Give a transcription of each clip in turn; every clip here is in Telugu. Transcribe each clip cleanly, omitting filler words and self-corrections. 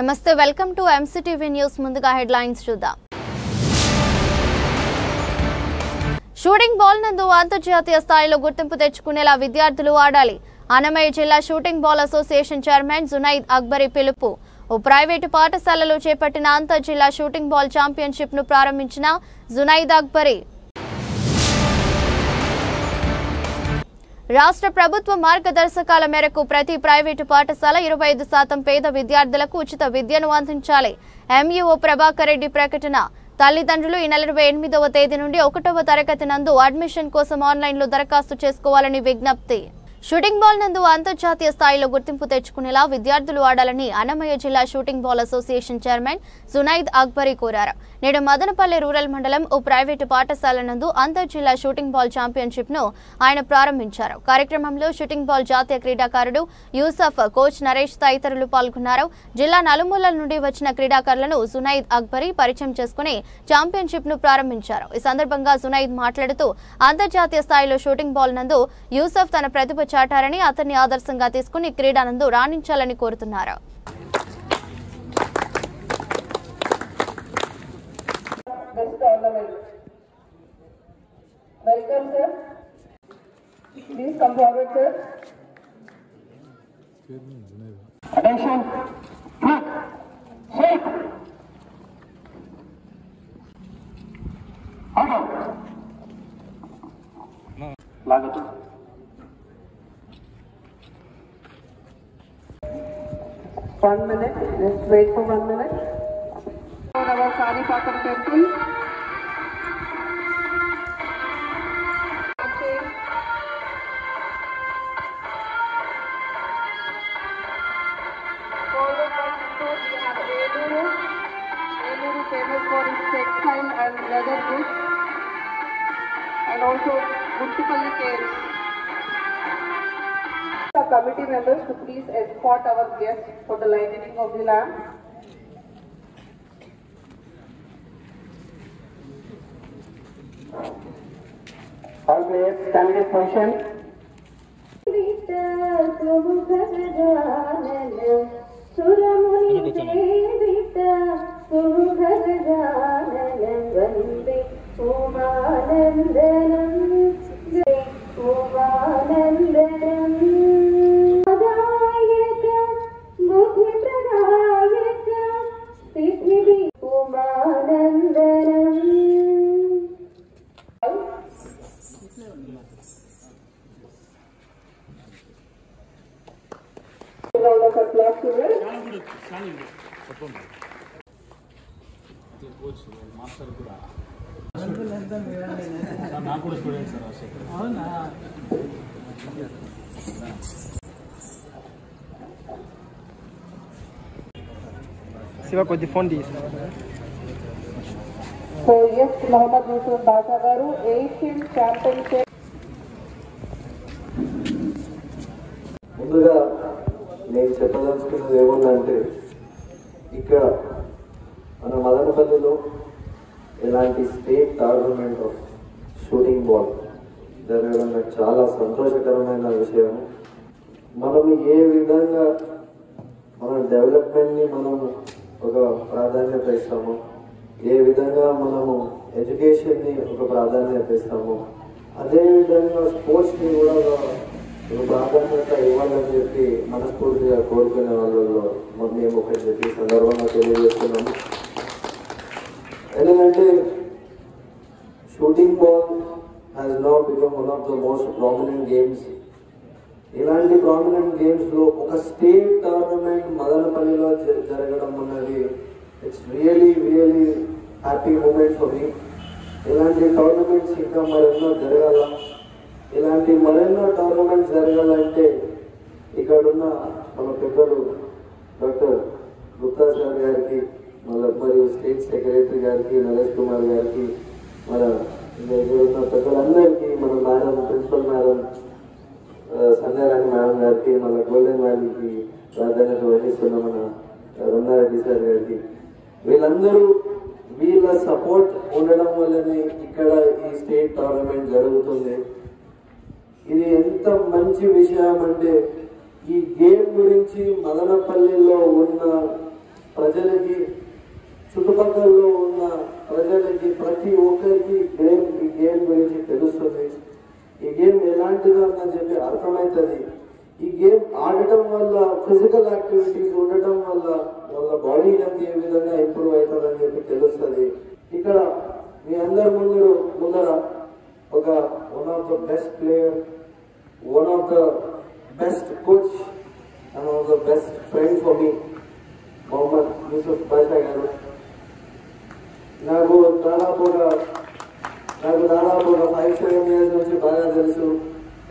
నమస్తే వెల్కమ్ టు ఎంసీటీవీ న్యూస్ ముందుగా హెడ్లైన్స్ చూద్దాం షూటింగ్ బాల్ నందు అంతర్జాతీయ స్థాయిలో గుర్తింపు తెచ్చుకునేలా విద్యార్థులు ఆడాలి అన్నమయ్య జిల్లా shooting ball association chairman Junaid Akbari పిలుపు ఓ ప్రైవేటు పాఠశాలలో చేపట్టిన అంతర్ జిల్లా షూటింగ్ బాల్ ఛాంపియన్షిప్ ను ప్రారంభించిన జునైద్ అక్బరీ రాష్ట్ర ప్రభుత్వ మార్గదర్శకాల మేరకు ప్రతి ప్రైవేటు పాఠశాల 25% పేద విద్యార్థులకు ఉచిత విద్యను అందించాలి ఎంఈఓ ప్రభాకర్ రెడ్డి ప్రకటన తల్లిదండ్రులు ఈ నెల 28వ తేదీ నుండి 1వ తరగతి నందు అడ్మిషన్ కోసం ఆన్లైన్లో దరఖాస్తు చేసుకోవాలని విజ్ఞప్తి షూటింగ్ బాల్ నందు అంతర్జాతీయ స్థాయిలో గుర్తింపు తెచ్చుకునేలా విద్యార్థులు ఆడాలని అన్నమయ్య జిల్లా shooting ball association chairman Junaid Akbari కోరారు నేడు మదనపల్లి రూరల్ మండలం ఓ ప్రైవేటు పాఠశాల నందు అంతర్ జిల్లా షూటింగ్ బాల్ ఛాంపియన్షిప్ ను ఆయన ప్రారంభించారు కార్యక్రమంలో షూటింగ్ బాల్ జాతీయ క్రీడాకారుడు యూసఫ్ కోచ్ నరేష్ తదితరులు పాల్గొన్నారు జిల్లా నలుమూలల నుండి వచ్చిన క్రీడాకారులను జునైద్ అక్బరీ పరిచయం చేసుకుని ఛాంపియన్షిప్ ను ప్రారంభించారు ఈ సందర్భంగా జునైద్ మాట్లాడుతూ అంతర్జాతీయ స్థాయిలో షూటింగ్ బాల్ నందు యూసఫ్ తన ప్రతిభ చాటారని అతన్ని ఆదర్శంగా తీసుకుని క్రీడానందు రాణించాలని కోరుతున్నారు Welcome, sir. Please come forward, sir. Attention. Shake. Okay. Lagatu. 1 minute. Just wait for 1 minute. For our Saripakam temple. Famous for its textile and leather goods, and also Guttupalli caves. The committee members to please escort our guests for the lighting of the lamp. All players stand in position. Round of applause to her. Master కూడా నాకు కూడా స్టూడెంట్ సార్ అవునా శివ కొద్ది ఫోన్ తీసి So yes, Mohammad Yusuf Basha garu Asian Championship. ముందుగా నేను చెప్పదలుచుకున్నది ఏముందంటే ఇక్కడ మన మదనపల్లిలో ఇలాంటి state tournament of shooting ball జరగడం నాకు చాలా సంతోషకరమైన విషయం మనం ఏ విధంగా మన డెవలప్మెంట్ని మనం ఒక ప్రాధాన్యత ఇస్తాము ఏ విధంగా మనము ఎడ్యుకేషన్ని ఒక ప్రాధాన్యత ఇస్తాము అదేవిధంగా స్పోర్ట్స్ని కూడా ఒక ప్రాధాన్యత ఇవ్వాలని చెప్పి మనస్ఫూర్తిగా కోరుకునే వాళ్ళలో మేము ఒకటి చెప్పి సందర్భంగా తెలియజేస్తున్నాము ఎందుకంటే shooting ball has now become one of the most prominent games ఇలాంటి ప్రామినెంట్ గేమ్స్లో ఒక స్టేట్ టోర్నమెంట్ మదనపల్లిలో జరగడం అన్నది it's really happy moment for me ఇలాంటి టోర్నమెంట్స్ ఇంకా మరెన్నో జరగాల ఇలాంటి మరెన్నో టోర్నమెంట్స్ జరగాలంటే ఇక్కడున్న మన పెద్దలు డాక్టర్ గుప్తా సార్ గారికి మరియు స్టేట్ సెక్రటరీ గారికి నరేష్ కుమార్ గారికి మన ఇక్కడ ఉన్న పెద్దలందరికీ మన madam principal madam Sandhyarani madam గారికి మన గోల్డెన్ వ్యాలీకి ప్రాధాన్యత వహిస్తున్న మన రమణారెడ్డి సార్ గారికి వీళ్ళందరూ వీళ్ళ సపోర్ట్ ఉండడం వల్లనే ఇక్కడ ఈ స్టేట్ టోర్నమెంట్ జరుగుతుంది ఇది ఎంత మంచి విషయం అంటే ఈ గేమ్ గురించి మదనపల్లిలో ఉన్న ప్రజలకి, చుట్టుపక్కల ఉన్న ప్రజలకి, ప్రతి ఒక్కరికి ఈ గేమ్ గురించి తెలుస్తుంది. ఈ గేమ్ ఎలాంటిదో అని చెప్పి అర్థమవుతుంది. ఈ గేమ్ ఆడటం వల్ల ఫిజికల్ యాక్టివిటీస్ ఉండటం వల్ల వాళ్ళ బాడీ హెల్త్ ఏ విధంగా ఇంప్రూవ్ అవుతుందని చెప్పి తెలుస్తుంది. ఇక్కడ మీ అందరి ముందర ఒక one of the best player, one of the best coach and one of the best friend for me, Mohammed Yusuf Basha గారు. నాకు దాదాపుగా 5-7 years నుంచి బాగా తెలుసు.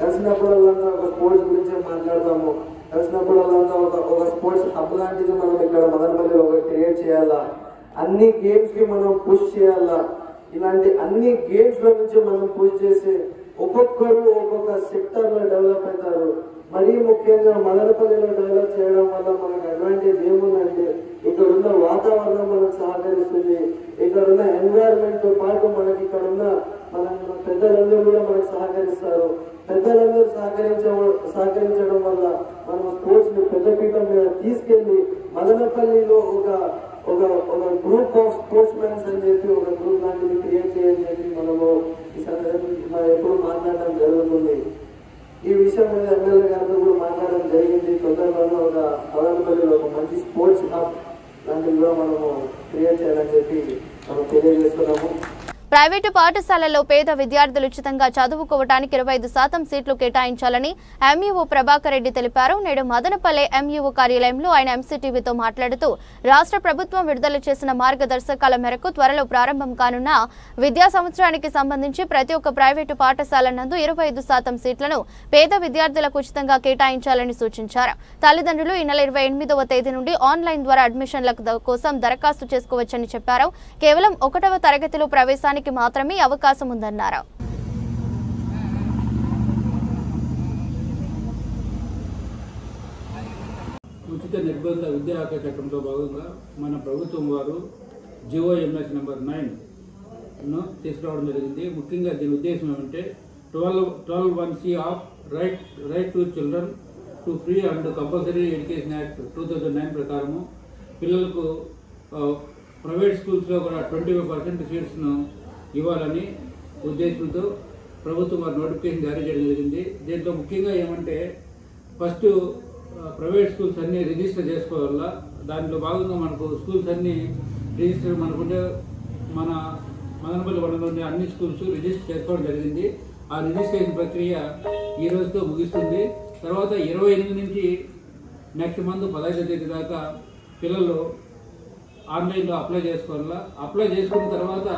కలిసినప్పుడల్లా ఒక స్పోర్ట్స్ గురించి మాట్లాడతాము. కలిసినప్పుడల్లా ఒక స్పోర్ట్స్ హబ్ లాంటిది మనం ఇక్కడ మదనపల్లిలో ఒక క్రియేట్ చేయాలా, అన్ని గేమ్స్ కి మనం పుష్ చేయాలా. ఇలాంటి అన్ని గేమ్స్ లో నుంచి మనం పుష్ చేసి ఒక్కొక్కరు ఒక్కొక్క సెక్టర్ లో డెవలప్ అవుతారు. మరీ ముఖ్యంగా మదనపల్లిలో డెవలప్ చేయడం వల్ల మనకు అడ్వాంటేజ్ ఏముందంటే ఇక్కడ ఉన్న వాతావరణం మనకు సహకరిస్తుంది. ఇక్కడ ఉన్న ఎన్వైరన్మెంట్ తో పాటు మనకి ఇక్కడ ఉన్న మన పెద్దలందరూ కూడా మనకు సహకరిస్తారు. పెద్దలందరూ సహకరించడం వల్ల మనం స్పోర్ట్స్ ని పెద్దపీఠం మీద తీసుకెళ్లి మదనపల్లిలో ఒక గ్రూప్ ఆఫ్ స్పోర్ట్స్ మ్యాన్స్ అని చెప్పి ఒక గ్రూప్ లాంటిది క్రియేట్ చేయని చెప్పి మనము ఎప్పుడు మాట్లాడడం జరుగుతుంది. ఈ విషయం మీద ఎమ్మెల్యే గారితో కూడా మాట్లాడడం జరిగింది. తొందరలోనే ఒక మదనపల్లిలో ఒక మంచి స్పోర్ట్స్ హబ్ లాంటివి కూడా మనము క్రియేట్ చేయాలని చెప్పి మనం తెలియజేస్తున్నాము. ప్రైవేటు పాఠశాలల్లో పేద విద్యార్థులు ఉచితంగా చదువుకోవడానికి 25% సీట్లు కేటాయించాలని ఎంఈఓ ప్రభాకర్ రెడ్డి తెలిపారు. నేడు మదనపల్లె ఎంఈఓ కార్యాలయంలో ఆయన ఎంసీటీవీతో మాట్లాడుతూ రాష్ట్ర ప్రభుత్వం విడుదల చేసిన మార్గదర్శకాల మేరకు త్వరలో ప్రారంభం కానున్న విద్యా సంవత్సరానికి సంబంధించి ప్రతి ఒక్క ప్రైవేటు పాఠశాల నందు 25% సీట్లను పేద విద్యార్థులకు ఉచితంగా కేటాయించాలని సూచించారు. తల్లిదండ్రులు ఈ నెల 28వ తేదీ నుండి ఆన్లైన్ ద్వారా అడ్మిషన్ల కోసం దరఖాస్తు చేసుకోవచ్చని చెప్పారు. కేవలం 1వ తరగతిలో ప్రవేశానికి మాత్రమే అవకాశం ఉందన్నారు. ఉచిత నిర్బంధ విద్యా హక్కు చట్టంలో భాగంగా మన ప్రభుత్వం వారు GOMS నెంబర్ 9ను తీసుకురావడం జరిగింది. ముఖ్యంగా దీని ఉద్దేశం ఏమంటే 12(1)C of right to children to free and compulsory education act 2009 ప్రకారము పిల్లలకు ప్రైవేట్ స్కూల్స్లో కూడా 25% సీట్స్ను ఇవ్వాలని ఉద్దేశంతో ప్రభుత్వం వారు నోటిఫికేషన్ జారీ చేయడం జరిగింది. దీంట్లో ముఖ్యంగా ఏమంటే ఫస్ట్ ప్రైవేట్ స్కూల్స్ అన్నీ రిజిస్టర్ చేసుకోవాలా. దాంట్లో భాగంగా మనకు స్కూల్స్ అన్నీ రిజిస్టర్ మనకుంటే మన మదనపల్లి మండలంలోని అన్ని స్కూల్స్ రిజిస్టర్ చేసుకోవడం జరిగింది. ఆ రిజిస్ట్రేషన్ ప్రక్రియ ఈ రోజుతో ముగిస్తుంది. తర్వాత 28 నుంచి నెక్స్ట్ మంత్ 15వ తేదీ దాకా పిల్లలు ఆన్లైన్లో అప్లై చేసుకోవాలా. అప్లై చేసుకున్న తర్వాత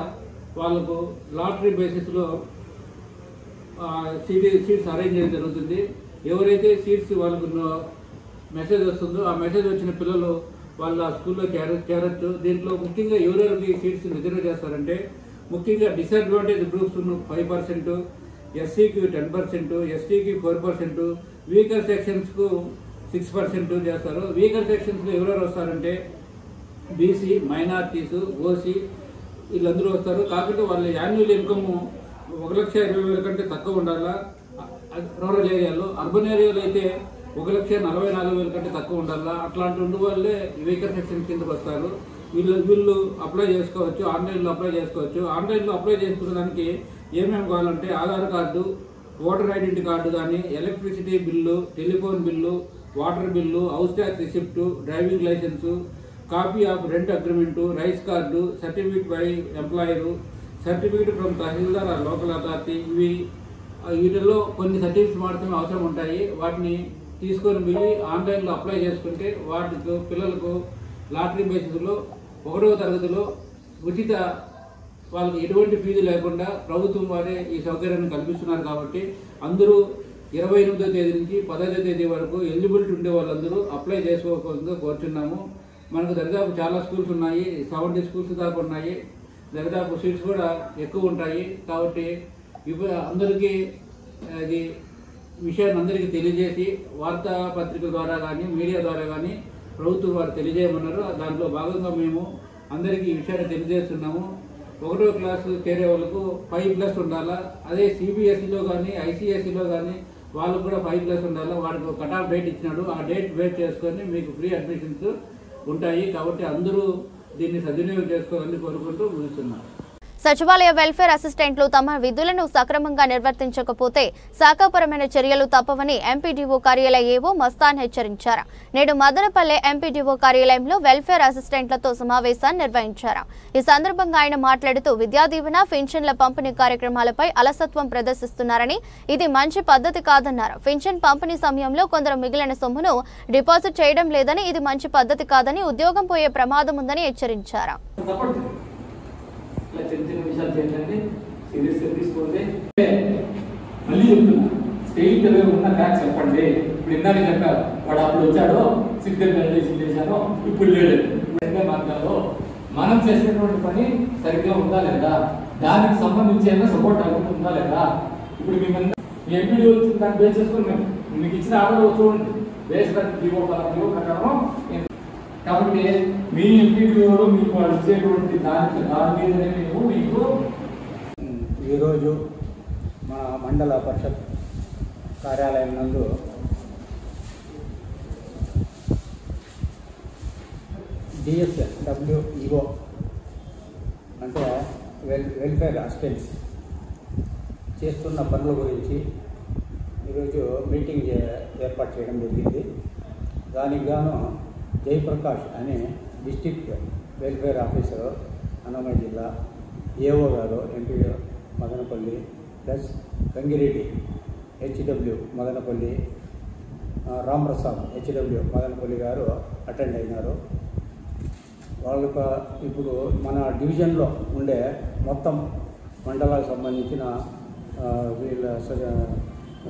వాళ్ళకు లాటరీ బేసిస్లో సీట్స్ అరేంజ్ చేయడం జరుగుతుంది. ఎవరైతే సీట్స్ వాళ్ళకు మెసేజ్ వస్తుందో ఆ మెసేజ్ వచ్చిన పిల్లలు వాళ్ళ స్కూల్లో చేరొచ్చు. దీంట్లో ముఖ్యంగా ఎవరెవరికి సీట్స్ రిజర్వ్ చేస్తారంటే ముఖ్యంగా డిసడ్వాంటేజ్ గ్రూప్స్ 5%, ఎస్సీకి 10%, ఎస్టీకి 4%, వీకర్ సెక్షన్స్కు 6% చేస్తారు. వీకర్ సెక్షన్స్లో ఎవరెవరు వస్తారంటే బీసీ, మైనార్టీస్, ఓసీ వీళ్ళందరూ వస్తారు. కాకపోతే వాళ్ళ యాన్యువల్ ఇన్కమ్ 1,20,000 కంటే తక్కువ ఉండాలా. రూరల్ ఏరియాలో, అర్బన్ ఏరియాలో అయితే 1,44,000 కంటే తక్కువ ఉండాలా. అట్లాంటి ఉండే వాళ్ళే వీకర్ సెక్షన్ కిందకు వస్తారు. వీళ్ళు అప్లై చేసుకోవచ్చు, ఆన్లైన్లో అప్లై చేసుకోవచ్చు. ఆన్లైన్లో అప్లై చేసుకునేదానికి ఏమేమి కావాలంటే Aadhaar card, voter identity card కానీ, electricity bill, telephone bill, water bill, house tax receipt, driving licence, copy of rent agreement, rice card, certificate by employer, certificate from tahsildar or local authority. వీటిల్లో కొన్ని సర్టిఫికేట్స్ మాత్రమే అవసరం ఉంటాయి. వాటిని తీసుకొని పోయి ఆన్లైన్లో అప్లై చేసుకుంటే వాటితో పిల్లలకు లాటరీ బేసిస్లో 1వ తరగతిలో ఉచిత వాళ్ళకి ఎటువంటి ఫీజు లేకుండా ప్రభుత్వం వారే ఈ సౌకర్యాన్ని కల్పిస్తున్నారు. కాబట్టి అందరూ 28వ తేదీ నుంచి 15వ తేదీ వరకు ఎలిజిబిలిటీ ఉండే వాళ్ళందరూ అప్లై చేసుకోవాల్సిందిగా కోరుచున్నాము. మనకు దరిదాపు చాలా స్కూల్స్ ఉన్నాయి, 70 స్కూల్స్ దాకా ఉన్నాయి. దరిదాపు సీట్స్ కూడా ఎక్కువ ఉంటాయి. కాబట్టి అందరికీ అది విషయాన్ని అందరికీ తెలియజేసి వార్తాపత్రికల ద్వారా కానీ మీడియా ద్వారా కానీ ప్రభుత్వం వారు తెలియజేయమన్నారు. దాంట్లో భాగంగా మేము అందరికీ ఈ విషయాన్ని తెలియజేస్తున్నాము. 1వ క్లాసు చేరే వాళ్ళకు 5+ ఉండాలా. అదే CBSEలో కానీ ICSEలో కానీ వాళ్ళకు కూడా 5+ ఉండాలా. వాడికి కట్ ఆఫ్ డేట్ ఇచ్చినాడు. ఆ డేట్ వెయిట్ చేసుకొని మీకు ఫ్రీ అడ్మిషన్స్ ఉంటాయి. కాబట్టి అందరూ దీన్ని సద్వినియోగం చేసుకోవాలని కోరుకుంటూ ముగిస్తున్నారు. సచివాలయ వెల్ఫేర్ అసిస్టెంట్లు తమ విధులను సక్రమంగా నిర్వర్తించకపోతే శాఖాపరమైన చర్యలు తప్పవని ఎంపీడీఓ కార్యాలయ ఏవో మస్తాన్ హెచ్చరించారు. నేడు మదనపల్లె ఎంపీడీఓ కార్యాలయంలో వెల్ఫేర్ అసిస్టెంట్లతో సమావేశాన్ని నిర్వహించారు. ఈ సందర్భంగా ఆయన మాట్లాడుతూ విద్యా దీవెన, పెన్షన్ల పంపిణీ కార్యక్రమాలపై అలసత్వం ప్రదర్శిస్తున్నారని, ఇది మంచి పద్ధతి కాదన్నారు. పెన్షన్ పంపిణీ సమయంలో కొందరు మిగిలిన సొమ్మును డిపాజిట్ చేయడం లేదని, ఇది మంచి పద్ధతి కాదని, ఉద్యోగం పోయే ప్రమాదం ఉందని హెచ్చరించారు. చిన్న చిన్న విషయాలు చేయండి, సీరియస్గా తీసుకోండి. మళ్ళీ చెప్తున్నా, స్టేట్ ఉన్న ఫ్యాక్ట్ చెప్పండి. ఇప్పుడు ఇందాక చెప్పారు, వాడు అప్పుడు వచ్చాడు, సిగ్నల్ చేశాను, ఇప్పుడు లేడు. రెండే మార్గాల్లో మనం చేసినటువంటి పని సరిగ్గా ఉందా లేదా, దానికి సంబంధించి ఏమైనా సపోర్ట్ అవుతుందా లేదా. ఇప్పుడు మీ ఎంపీడీ వచ్చిన దాన్ని బేస్ చేసుకుని మీకు ఇచ్చిన ఆర్డర్ చూడండి, బేస్ జీవో ప్రకారం. కాబట్టి మీ ఎంపీడీఓలు మీకు వాళ్ళు ఇచ్చేటువంటి దాని మీదనే మేము మీకు ఈరోజు మన మండల పరిషత్ కార్యాలయం నందు DSWEO అంటే వెల్ఫేర్ అసిస్టెంట్స్ చేస్తున్న పనుల గురించి ఈరోజు మీటింగ్ ఏర్పాటు చేయడం జరిగింది. దానికి గాను జయప్రకాష్ అనే డిస్ట్రిక్ట్ వెల్ఫేర్ ఆఫీసర్ అన్నమయ్య జిల్లా, ఏఓ గారు MP Madanapalle, plus Gangireddy HW Madanapalle, Ramprasad HW Madanapalle గారు అటెండ్ అయినారు. వాళ్ళకు ఇప్పుడు మన డివిజన్లో ఉండే మొత్తం మండలాలకు సంబంధించిన వీళ్ళ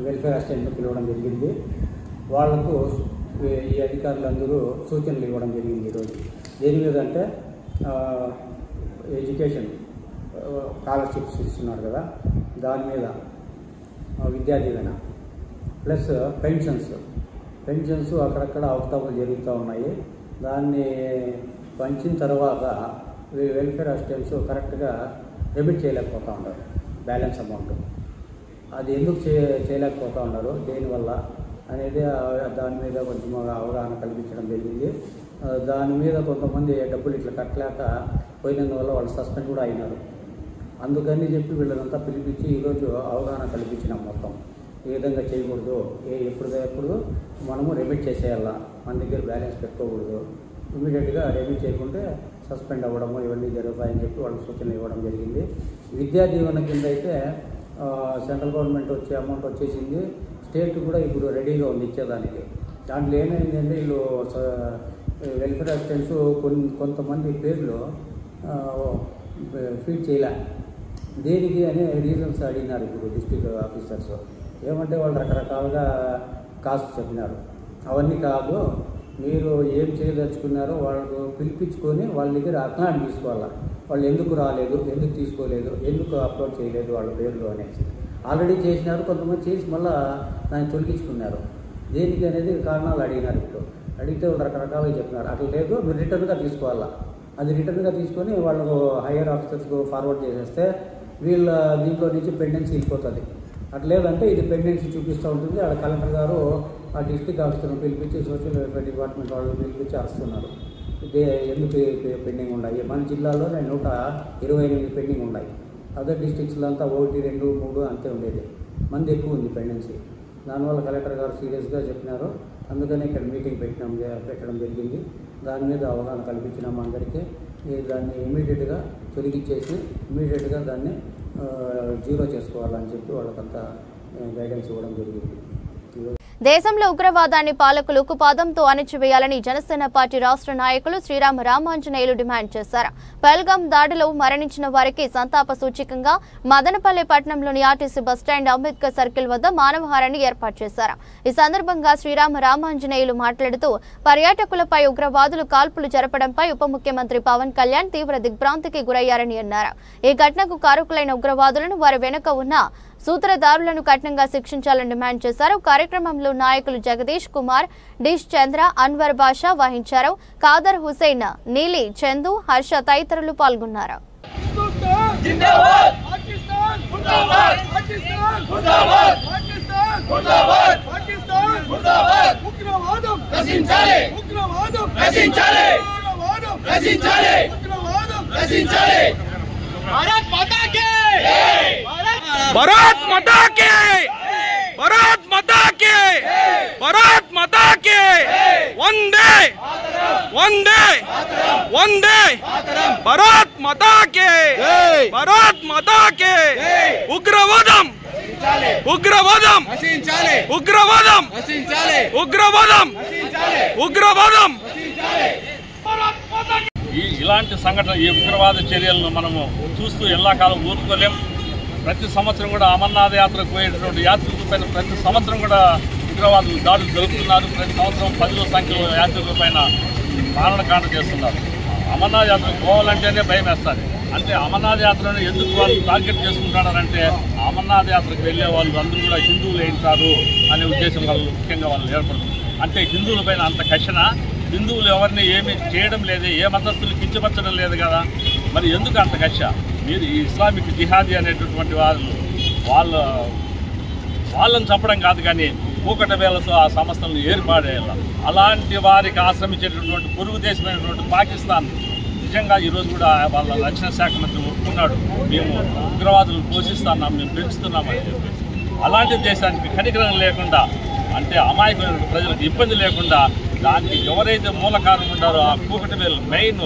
వెల్ఫేర్ అసిస్టెంట్ను పిలవడం జరిగింది. వాళ్లకు ఈ అధికారులందరూ సూచనలు ఇవ్వడం జరిగింది. ఈరోజు దేని మీద అంటే ఎడ్యుకేషన్ స్కాలర్షిప్స్ ఇస్తున్నారు కదా, దాని మీద విద్యా దీవెన ప్లస్ పెన్షన్స్ అక్కడక్కడ అవకతవకలు జరుగుతూ ఉన్నాయి. దాన్ని పంచిన తర్వాత వెల్ఫేర్ అసిస్టెంట్స్ కరెక్ట్గా రెమిట్ చేయలేకపోతూ ఉన్నారు. బ్యాలెన్స్ అమౌంట్ అది ఎందుకు చేయలేకపోతూ ఉన్నారు, దేనివల్ల అనేది దాని మీద కొంచెం అవగాహన కల్పించడం జరిగింది. దాని మీద కొంతమంది డబ్బులు ఇట్లా కట్టలేక పోయినందువల్ల వాళ్ళు సస్పెండ్ కూడా అయినారు. అందుకని చెప్పి వీళ్ళనంతా పిలిపించి ఈరోజు అవగాహన కల్పించినాం. మొత్తం ఏ విధంగా చేయకూడదు, ఎప్పుడు మనము రెమిట్ చేసేయాలా, మన దగ్గర బ్యాలెన్స్ పెట్టుకోకూడదు, ఇమీడియట్గా రెమిట్ చేయకుంటే సస్పెండ్ అవ్వడము ఇవన్నీ జరుగుతాయని చెప్పి వాళ్ళకి సూచనలు ఇవ్వడం జరిగింది. విద్యా దీవెన కింద అయితే సెంట్రల్ గవర్నమెంట్ వచ్చే అమౌంట్ వచ్చేసింది. స్టేట్ కూడా ఇప్పుడు రెడీగా ఉంది ఇచ్చేదానికి. దాంట్లో ఏమైందంటే వీళ్ళు వెల్ఫేర్ అసిస్టెంట్స్ కొంతమంది పేర్లు ఫీడ్ చేయలే, దేనికి అనే రీజన్స్ అడిగినారు ఇప్పుడు డిస్ట్రిక్ట్ ఆఫీసర్స్. ఏమంటే వాళ్ళు రకరకాలుగా కాస్ట్ చెప్పినారు. అవన్నీ కాదు, మీరు ఏం చేయదలుచుకున్నారో వాళ్ళు పిలిపించుకొని వాళ్ళ దగ్గర అక్నాలెడ్జ్ తీసుకోవాలా. వాళ్ళు ఎందుకు రాలేదు, ఎందుకు తీసుకోలేదు, ఎందుకు అప్లోడ్ చేయలేదు వాళ్ళ పేర్లు అనేసి. ఆల్రెడీ చేసినారు, కొంతమంది చేసి మళ్ళీ దాన్ని తొలగించుకున్నారు. దేనికి అనేది కారణాలు అడిగినారు. ఇప్పుడు అడిగితే వాళ్ళు రకరకాలుగా చెప్పినారు. అట్లా లేదు, మీరు రిటర్న్గా తీసుకోవాలా. అది రిటర్న్గా తీసుకొని వాళ్ళకు హయ్యర్ ఆఫీసర్స్కు ఫార్వర్డ్ చేసేస్తే వీళ్ళ దీంట్లో నుంచి పెండెన్సీ వెళ్ళిపోతుంది. అట్లా లేదంటే ఇది పెండెన్సీ చూపిస్తూ ఉంటుంది. అక్కడ కలెక్టర్ గారు ఆ డిస్ట్రిక్ట్ ఆఫీసర్ను పిలిపించి సోషల్ వెల్ఫేర్ డిపార్ట్మెంట్ వాళ్ళు పిలిపించి వస్తున్నారు. ఇదే ఎందుకు పెండింగ్ ఉన్నాయి, మన జిల్లాలోనే 128 పెండింగ్ ఉన్నాయి. అదర్ డిస్ట్రిక్ట్స్లో అంతా 1, 2, 3 అంతే ఉండేది. మంది ఎక్కువ ఉంది పెండెన్సీ. దానివల్ల కలెక్టర్ గారు సీరియస్గా చెప్పినారు. అందుకనే ఇక్కడ మీటింగ్ పెట్టడం జరిగింది. దాని మీద అవగాహన కల్పించినాము అందరికీ. దాన్ని ఇమీడియట్గా తొలగించేసి ఇమీడియట్గా దాన్ని జీరో చేసుకోవాలని చెప్పి వాళ్ళకంతా గైడెన్స్ ఇవ్వడం జరిగింది. దేశంలో ఉగ్రవాదాన్ని పాలకులు కుపాదంతో అణిచివేయాలని జనసేన పార్టీ రాష్ట్ర నాయకులు శ్రీరామ రామాంజనేయులు డిమాండ్ చేశారు. పహల్గాం దాడిలో మరణించిన వారికి సంతాప సూచికంగా మదనపల్లె పట్టణంలోని ఆర్టీసీ బస్టాండ్, అంబేద్కర్ సర్కిల్ వద్ద మానవహారాన్ని ఏర్పాటు చేశారు. ఈ సందర్భంగా శ్రీరామ రామాంజనేయులు మాట్లాడుతూ పర్యాటకులపై ఉగ్రవాదులు కాల్పులు జరపడంపై ఉప ముఖ్యమంత్రి పవన్ కళ్యాణ్ తీవ్ర దిగ్భ్రాంతికి గురయ్యారని అన్నారు. ఈ ఘటనకు కారకులైన ఉగ్రవాదులను, వారి వెనుక ఉన్న సూత్రధారులను కఠినంగా శిక్షించాలని డిమాండ్ చేశారు. కార్యక్రమంలో నాయకులు జగదీష్ కుమార్, డిష్ చంద్ర, అన్వర్ బాషా వహించారు. ఖాదర్ హుసేన్, నీలి, చందు, హర్ష తదితరులు పాల్గొన్నారు. ఉగ్రవాదం भारत माता के भारत माता के भारत माता के वंदे वंदे वंदे भारत माता के उग्रवादम उग्रवादम उग्रवादम उग्रवादम उग्रवादम ఇలాంటి సంఘటన ఈ ఉగ్రవాద చర్యలను మనము చూస్తూ ఎల్లకాలం ఊరుకోలేం. ప్రతి సంవత్సరం కూడా అమర్నాథ్ యాత్రకు పోయేటటువంటి యాత్రికులపైన ప్రతి సంవత్సరం కూడా ఉగ్రవాదులు దాడులు జరుపుతున్నారు. ప్రతి సంవత్సరం 10,000 సంఖ్యలో యాత్రికులపైన మారణకాండ చేస్తున్నారు. అమర్నాథ్ యాత్రకు పోవాలంటేనే భయం వేస్తారు. అంటే అమర్నాథ్ యాత్రను ఎందుకు వాళ్ళు టార్గెట్ చేసుకుంటున్నారంటే అమర్నాథ్ యాత్రకు వెళ్ళే వాళ్ళు అందరూ కూడా హిందువులు ఏంటారు అనే ఉద్దేశం వాళ్ళు ముఖ్యంగా వాళ్ళు ఏర్పడుతుంది. అంటే హిందువులపైన అంత కషణ, హిందువులు ఎవరిని ఏమి చేయడం లేదు, ఏ మతస్థులు కించపరచడం లేదు కదా, మరి ఎందుకు అంత కక్ష? మీరు ఈ ఇస్లామిక్ జిహాదీ అనేటటువంటి వాళ్ళని చంపడం కాదు కానీ కూకట వేలతో ఆ సంస్థలను ఏర్పాడేయాలి. అలాంటి వారికి ఆశ్రమించేటటువంటి పొరుగు దేశమైనటువంటి పాకిస్తాన్ నిజంగా ఈరోజు కూడా వాళ్ళ రక్షణ శాఖ మంత్రి ఒప్పుకున్నాడు, మేము ఉగ్రవాదులు పోషిస్తున్నాం, మేము పెంచుతున్నామని చెప్పేసి. అలాంటి దేశానికి కనికరం లేకుండా, అంటే అమాయకమైన ప్రజలకు ఇబ్బంది లేకుండా దానికి ఎవరైతే మూల కారణం ఉన్నారో ఆ కూకటి వేలు మెయిన్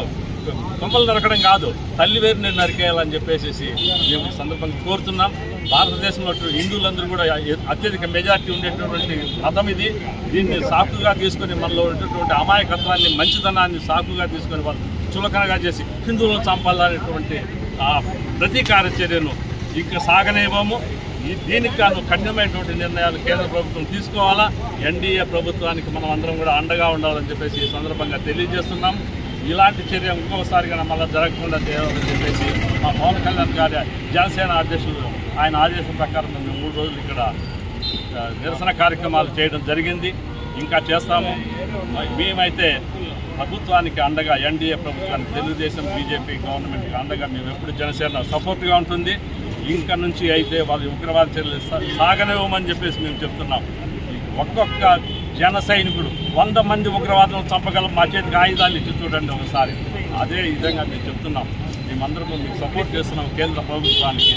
కొమ్మలు నరకడం కాదు, తల్లి వేరుని నరికేయాలని చెప్పేసి మేము సందర్భంగా కోరుతున్నాం. భారతదేశంలో హిందువులందరూ కూడా అత్యధిక మెజార్టీ ఉండేటటువంటి మతం ఇది. దీన్ని సాకుగా తీసుకొని మనలో ఉన్నటువంటి అమాయకత్వాన్ని, మంచితనాన్ని సాకుగా తీసుకొని వాళ్ళు చులకనగా చేసి హిందువులను చంపాలనేటువంటి ఆ ప్రతీకార చర్యను ఇంకా సాగనేమో. దీనికి గాను కఠినమైనటువంటి నిర్ణయాలు కేంద్ర ప్రభుత్వం తీసుకోవాలా. ఎన్డీఏ ప్రభుత్వానికి మనం అందరం కూడా అండగా ఉండాలని చెప్పేసి ఈ సందర్భంగా తెలియజేస్తున్నాం. ఇలాంటి చర్య ఇంకొకసారిగా మళ్ళీ జరగకుండా చేయాలని చెప్పేసి మా పవన్ కళ్యాణ్ గారి జనసేన అధ్యక్షులు ఆయన ఆదేశం ప్రకారం మేము 3 రోజులు ఇక్కడ నిరసన కార్యక్రమాలు చేయడం జరిగింది, ఇంకా చేస్తాము. మేమైతే ప్రభుత్వానికి అండగా, ఎన్డీఏ ప్రభుత్వానికి, తెలుగుదేశం బీజేపీ గవర్నమెంట్కి అండగా మేము ఎప్పుడు జనసేన సపోర్ట్గా ఉంటుంది. ఇంకా నుంచి అయితే వాళ్ళు ఉగ్రవాద చర్యలు సాగనివ్వమని చెప్పేసి మేము చెప్తున్నాం. ఒక్కొక్క జన సైనికుడు 100 మంది ఉగ్రవాదులను చంపగలం, మా చేతికి ఆయుధాలు ఇచ్చి చూడండి ఒకసారి. అదే విధంగా మేము చెప్తున్నాం. మేమందరం మీకు సపోర్ట్ చేస్తున్నాం. కేంద్ర ప్రభుత్వానికి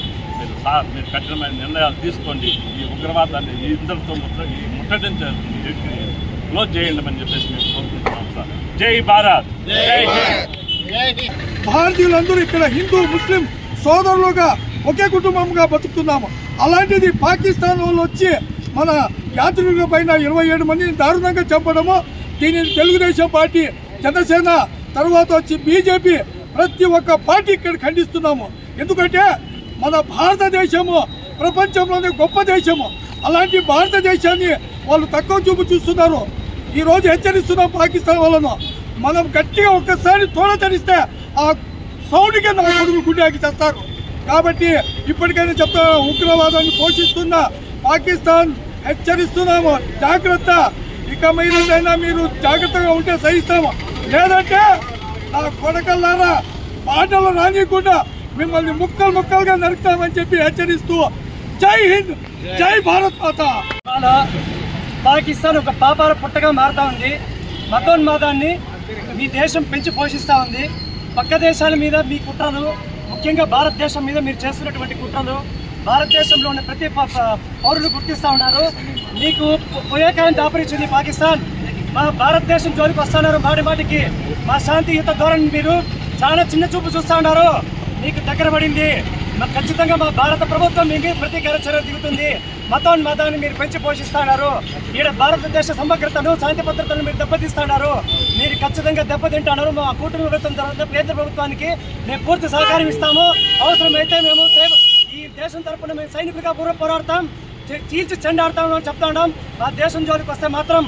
మీరు కఠినమైన నిర్ణయాలు తీసుకోండి, ఈ ఉగ్రవాదాన్ని ఇద్దరితో ముట్టడించి క్లోజ్ చేయండి అని చెప్పేసి మేము కోరుకుంటున్నాం సార్. జై భారత్. భారతీయులందరూ ఇక్కడ హిందూ ముస్లిం సోదరులుగా ఒకే కుటుంబంగా బతుకుతున్నాము. అలాంటిది పాకిస్తాన్ వాళ్ళు వచ్చి మన యాత్రికుల పైన 27 మందిని దారుణంగా చంపడము, దీనిని తెలుగుదేశం పార్టీ, జనసేన, తర్వాత వచ్చి బీజేపీ, ప్రతి ఒక్క పార్టీ ఇక్కడ ఖండిస్తున్నాము. ఎందుకంటే మన భారతదేశము ప్రపంచంలోనే గొప్ప దేశము. అలాంటి భారతదేశాన్ని వాళ్ళు తక్కువ చూపు చూస్తున్నారు. ఈరోజు హెచ్చరిస్తున్నాం పాకిస్తాన్ వాళ్ళను, మనం గట్టిగా ఒక్కసారి తోడతడిస్తే ఆ సౌండ్కే నా కొడుకులు గుండెకి చేస్తారు. కాబట్టి ఇప్పటికైనా చెప్తాను, ఉగ్రవాదాన్ని పోషిస్తున్న పాకిస్తాన్ హెచ్చరిస్తున్నాము, జాగ్రత్త. ఇక మీరైనా మీరు జాగ్రత్తగా ఉంటే సహిస్తాము, లేదంటే నా కొడకల్లారా మాటలు రానియకుండా మిమ్మల్ని ముక్కలు ముక్కలుగా నరుకుతామని చెప్పి హెచ్చరిస్తూ జై హింద్, జై భారత్ మాత. పాకిస్తాన్ ఒక పాపాల పుట్టగా మారుతా ఉంది. మతోన్మాదాన్ని మీ దేశం పెంచి పోషిస్తూ ఉంది. పక్క దేశాల మీద మీ కుట్రలు, ముఖ్యంగా భారతదేశం మీద మీరు చేస్తున్నటువంటి కుట్రలు భారతదేశంలో ఉన్న ప్రతి పౌరులు గుర్తిస్తూ ఉన్నారు. మీకు పోయే కాలం దాపరించింది పాకిస్తాన్. మా భారతదేశం జోలికి వస్తున్నారు మాటికి. మా శాంతియుత ధోరణి మీరు చాలా చిన్న చూపు చూస్తూ ఉన్నారు. మీకు దగ్గర పడింది. ఖచ్చితంగా మా భారత ప్రభుత్వం మీకు ప్రతీకార చర్య దిగుతుంది. మతోన్మాదాన్ని మీరు పెంచి పోషిస్తున్నారు. ఈడ భారతదేశ సమగ్రతను, శాంతి భద్రతను మీరు దెబ్బతీస్తున్నారు. మీరు ఖచ్చితంగా దెబ్బతింటున్నారు. మా కూటమి ప్రభుత్వం తర్వాత కేంద్ర ప్రభుత్వానికి మేము పూర్తి సహకారం ఇస్తాము. అవసరమైతే మేము ఈ దేశం తరఫున మేము సైనికులుగా పోరాడతాం, చీల్చి చెండాడతామని చెప్తా ఉన్నాం. మా దేశం జోలికి వస్తే మాత్రం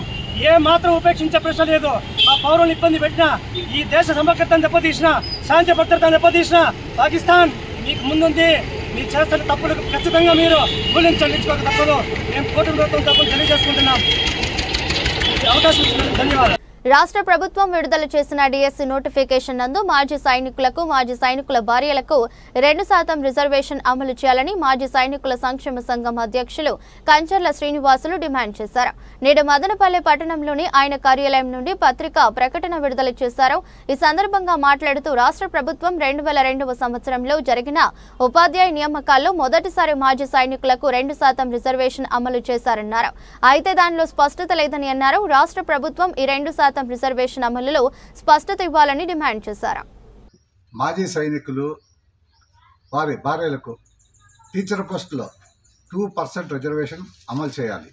ఏ మాత్రం ఉపేక్షించే ప్రశ్న లేదు. ఆ పౌరులను ఇబ్బంది పెట్టినా, ఈ దేశ సమగ్రతను దెబ్బతీసినా, శాంతి భద్రతను దెబ్బతీసినా పాకిస్తాన్ మీకు ముందుంది. మీరు చేస్తున్న తప్పులు ఖచ్చితంగా మీరు మూల్యం చెల్లించుకోక తప్పదు. మేము కూటమి ప్రభుత్వం తప్పులు తెలియజేసుకుంటున్నాం. అవకాశం ఇచ్చినందుకు ధన్యవాదాలు. రాష్ట్ర ప్రభుత్వం విడుదల చేసిన డిఎస్సి నోటిఫికేషన్ నందు మాజీ సైనికులకు మాజీ సైనికుల భార్యలకు 2% రిజర్వేషన్ అమలు చేయాలని మాజీ సైనికుల సంక్షేమ సంఘం అధ్యక్షులు కంచర్ల శ్రీనివాసులు డిమాండ్ చేశారు. నేడు మదనపల్లె పట్టణంలోని ఆయన కార్యాలయం నుండి పత్రికా ప్రకటన విడుదల చేశారు. ఈ సందర్భంగా మాట్లాడుతూ రాష్ట్ర ప్రభుత్వం 2002వ సంవత్సరంలో జరిగిన ఉపాధ్యాయ నియామకాల్లో మొదటిసారి మాజీ సైనికులకు 2% రిజర్వేషన్ అమలు చేశారన్నారు. అయితే దానిలో స్పష్టత లేదని అన్నారు. రాష్ట్ర ప్రభుత్వం ఈ 2% రిజర్వేషన్ అమలులో స్పష్టత ఇవ్వాలని డిమాండ్ చేశారు. మాజీ సైనికులు వారి భార్యలకు టీచర్ పోస్టులో 2% రిజర్వేషన్ అమలు చేయాలి.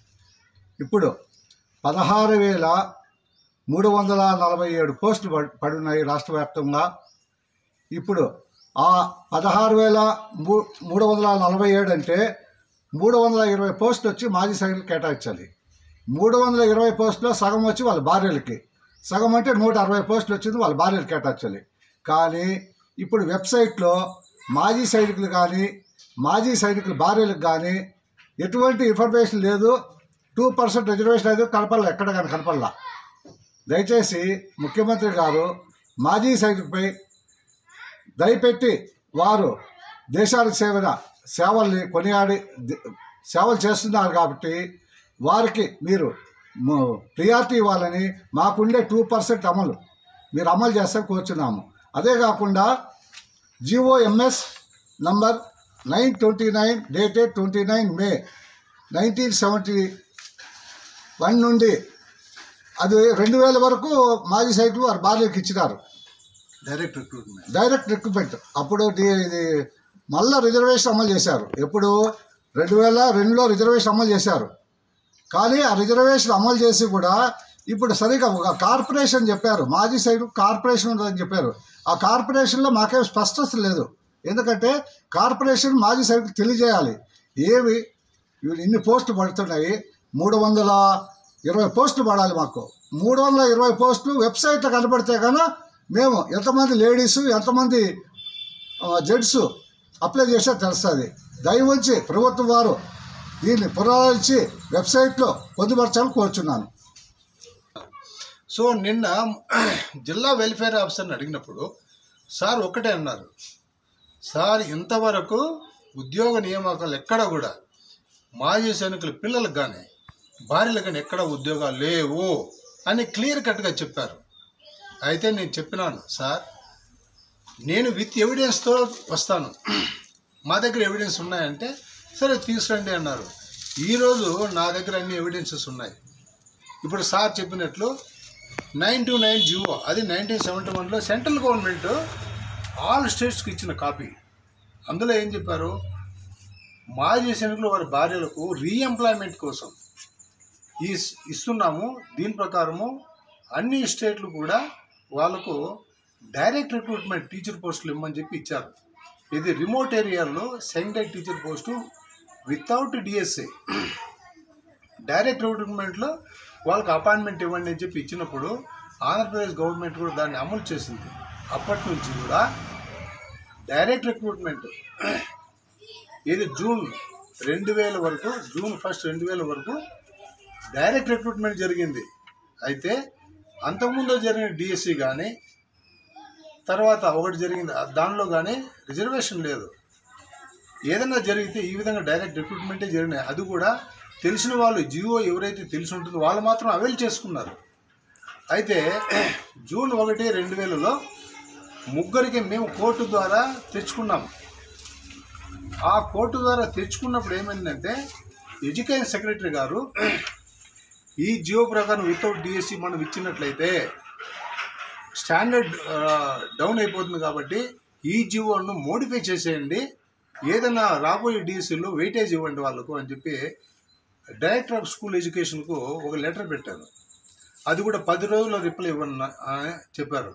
ఇప్పుడు 16,347 పోస్టులు పడున్నాయి రాష్ట్ర వ్యాప్తంగా. ఇప్పుడు ఆ 16,347 అంటే 320 పోస్టులు వచ్చి మాజీ సైనికులు కేటాయించాలి. 320 పోస్టులో సగం వచ్చి వాళ్ళ భార్యలకి, సగం అంటే 160 పోస్టులు వచ్చింది వాళ్ళ భార్యలు కేటాయించాలి. కానీ ఇప్పుడు వెబ్సైట్లో మాజీ సైనికులు కానీ మాజీ సైనికుల భార్యలకు కానీ ఎటువంటి ఇన్ఫర్మేషన్ లేదు. 2% రిజర్వేషన్ అయితే కనపడలా, ఎక్కడ కానీ కనపడలా. దయచేసి ముఖ్యమంత్రి గారు మాజీ సైనికులపై దయపెట్టి వారు దేశానికి సేవల్ని కొనియాడి సేవలు చేస్తున్నారు కాబట్టి వారికి మీరు ప్రియారిటీ ఇవ్వాలని, మాకుండే 2% అమలు మీరు అమలు చేస్తే కోరుచున్నాము. అదే కాకుండా GOMS నంబర్ 929 డేటెడ్ 29 మే 1971 నుండి అది 2000 వరకు మాజీ సైనికులు వారి భార్యలకు ఇచ్చినారు డైరెక్ట్ రిక్రూట్మెంట్. అప్పుడు ఇది మళ్ళీ రిజర్వేషన్ అమలు చేశారు. ఎప్పుడు 2002లో రిజర్వేషన్ అమలు చేశారు. కానీ ఆ రిజర్వేషన్ అమలు చేసి కూడా ఇప్పుడు సరిగా ఒక కార్పొరేషన్ చెప్పారు, మాజీ సైనికులు కార్పొరేషన్ ఉంటుందని చెప్పారు. ఆ కార్పొరేషన్లో మాకేం స్పష్టత లేదు. ఎందుకంటే కార్పొరేషన్ మాజీ సైనికులు తెలియజేయాలి ఏవి ఇన్ని పోస్టులు పడుతున్నాయి. 320 పోస్టులు పడాలి మాకు. 320 పోస్టులు వెబ్సైట్లో కనబడితే కన్నా మేము ఎంతమంది లేడీసు ఎంతమంది జెంట్స్ అప్లై చేస్తే తెలుస్తుంది. దయవుంచి ప్రభుత్వం వారు దీన్ని పునరుద్ధరించి వెబ్సైట్లో పొందుపరచాలని కోరుచున్నాను. సో నిన్న జిల్లా వెల్ఫేర్ ఆఫీసర్ని అడిగినప్పుడు సార్ ఒకటే అన్నారు, సార్ ఇంతవరకు ఉద్యోగ నియామకాలు ఎక్కడ కూడా మాజీ సైనికుల పిల్లలకు కానీ భార్యలకు కానీ ఎక్కడ ఉద్యోగాలు లేవు అని క్లియర్ కట్గా చెప్పారు. అయితే నేను చెప్పినాను, సార్ నేను విత్ ఎవిడెన్స్తో వస్తాను, మా దగ్గర ఎవిడెన్స్ ఉన్నాయంటే సరే తీసుకురండి అన్నారు. ఈరోజు నా దగ్గర అన్ని ఎవిడెన్సెస్ ఉన్నాయి. ఇప్పుడు సార్ చెప్పినట్లు 929 జివో అది 1971లో సెంట్రల్ గవర్నమెంట్ ఆల్ స్టేట్స్కి ఇచ్చిన కాపీ. అందులో ఏం చెప్పారు, మాజీ సైనికులు వారి భార్యలకు రీఎంప్లాయ్మెంట్ కోసం ఇస్తున్నాము. దీని ప్రకారము అన్ని స్టేట్లు కూడా వాళ్ళకు డైరెక్ట్ రిక్రూట్మెంట్ టీచర్ పోస్టులు ఇవ్వమని చెప్పి ఇచ్చారు. ఇది రిమోట్ ఏరియాలో secondary teacher post without DSA direct రిక్రూట్మెంట్లో వాళ్ళకి అపాయింట్మెంట్ ఇవ్వండి అని చెప్పి ఇచ్చినప్పుడు ఆంధ్రప్రదేశ్ గవర్నమెంట్ కూడా దాన్ని అమలు చేసింది. అప్పటి నుంచి కూడా డైరెక్ట్ రిక్రూట్మెంట్ ఇది జూన్ 2000 వరకు, జూన్ 1, 2000 వరకు డైరెక్ట్ రిక్రూట్మెంట్ జరిగింది. అయితే అంతకుముందు జరిగిన డిఎస్సి కానీ తర్వాత ఒకటి జరిగింది దానిలో కానీ రిజర్వేషన్ లేదు. ఏదైనా జరిగితే ఈ విధంగా డైరెక్ట్ రిక్రూట్మెంటే జరిగినాయి. అది కూడా తెలిసిన వాళ్ళు జియో ఎవరైతే తెలిసి ఉంటుందో వాళ్ళు మాత్రం అవైల్ చేసుకున్నారు. అయితే జూన్ 1, 2000లో ముగ్గురికి మేము కోర్టు ద్వారా తెచ్చుకున్నాం. ఆ కోర్టు ద్వారా తెచ్చుకున్నప్పుడు ఏమైందంటే ఎడ్యుకేషన్ సెక్రటరీ గారు ఈ జియో ప్రకారం వితౌట్ డిఎస్సి మనం ఇచ్చినట్లయితే స్టాండర్డ్ డౌన్ అయిపోతుంది కాబట్టి ఈ జియోను మోడిఫై చేసేయండి, ఏదైనా రాబోయే డిఎస్సిలో వెయిటేజ్ ఇవ్వండి వాళ్ళకు అని చెప్పి డైరెక్టర్ ఆఫ్ స్కూల్ ఎడ్యుకేషన్కు ఒక లెటర్ పెట్టారు. అది కూడా 10 రోజుల్లో రిప్లై ఇవ్వని చెప్పారు.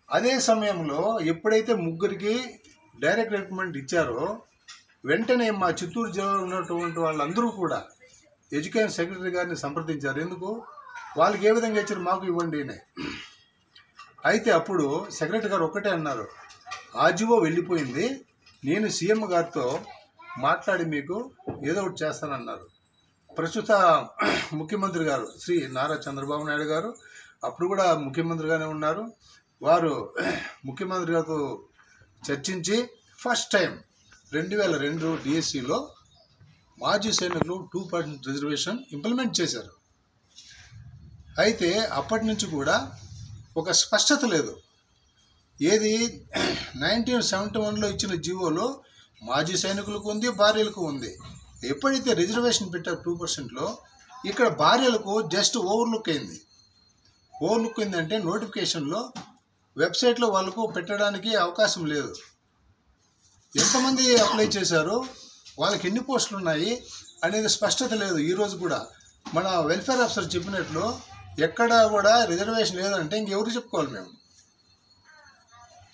అదే సమయంలో ఎప్పుడైతే ముగ్గురికి డైరెక్ట్ రిక్రూట్మెంట్ ఇచ్చారో వెంటనే మా చిత్తూరు జిల్లాలో ఉన్నటువంటి వాళ్ళందరూ కూడా ఎడ్యుకేషన్ సెక్రటరీ గారిని సంప్రదించారు. ఎందుకు వాళ్ళకి ఏ విధంగా ఇచ్చారు మాకు ఇవ్వండి అని. అయితే అప్పుడు సెక్రటరీ గారు ఒక్కటే అన్నారు, ఆ జివో వెళ్ళిపోయింది, నేను సీఎం గారితో మాట్లాడి మీకు ఏదో ఒకటి చేస్తానన్నారు. ప్రస్తుత ముఖ్యమంత్రి గారు శ్రీ నారా చంద్రబాబు నాయుడు గారు అప్పుడు కూడా ముఖ్యమంత్రిగానే ఉన్నారు. వారు ముఖ్యమంత్రి గారితో చర్చించి ఫస్ట్ టైం 2002 డిఎస్సిలో మాజీ సైనికులు 2% రిజర్వేషన్ ఇంప్లిమెంట్ చేశారు. అయితే అప్పటి నుంచి కూడా ఒక స్పష్టత లేదు. ఏది 1971లో ఇచ్చిన జీవోలో మాజీ సైనికులకు ఉంది, భార్యలకు ఉంది. ఎప్పుడైతే రిజర్వేషన్ పెట్టారు 2%లో, ఇక్కడ భార్యలకు జస్ట్ ఓవర్లుక్ అయింది. ఓవర్లుక్ అయిందంటే నోటిఫికేషన్లో వెబ్సైట్లో వాళ్ళకు పెట్టడానికి అవకాశం లేదు. ఎంతమంది అప్లై చేశారు, వాళ్ళకి ఎన్ని పోస్టులు ఉన్నాయి అనేది స్పష్టత లేదు. ఈరోజు కూడా మన వెల్ఫేర్ ఆఫీసర్ చెప్పినట్లు ఎక్కడా కూడా రిజర్వేషన్ లేదంటే ఇంకెవరు చెప్పుకోవాలి మేము.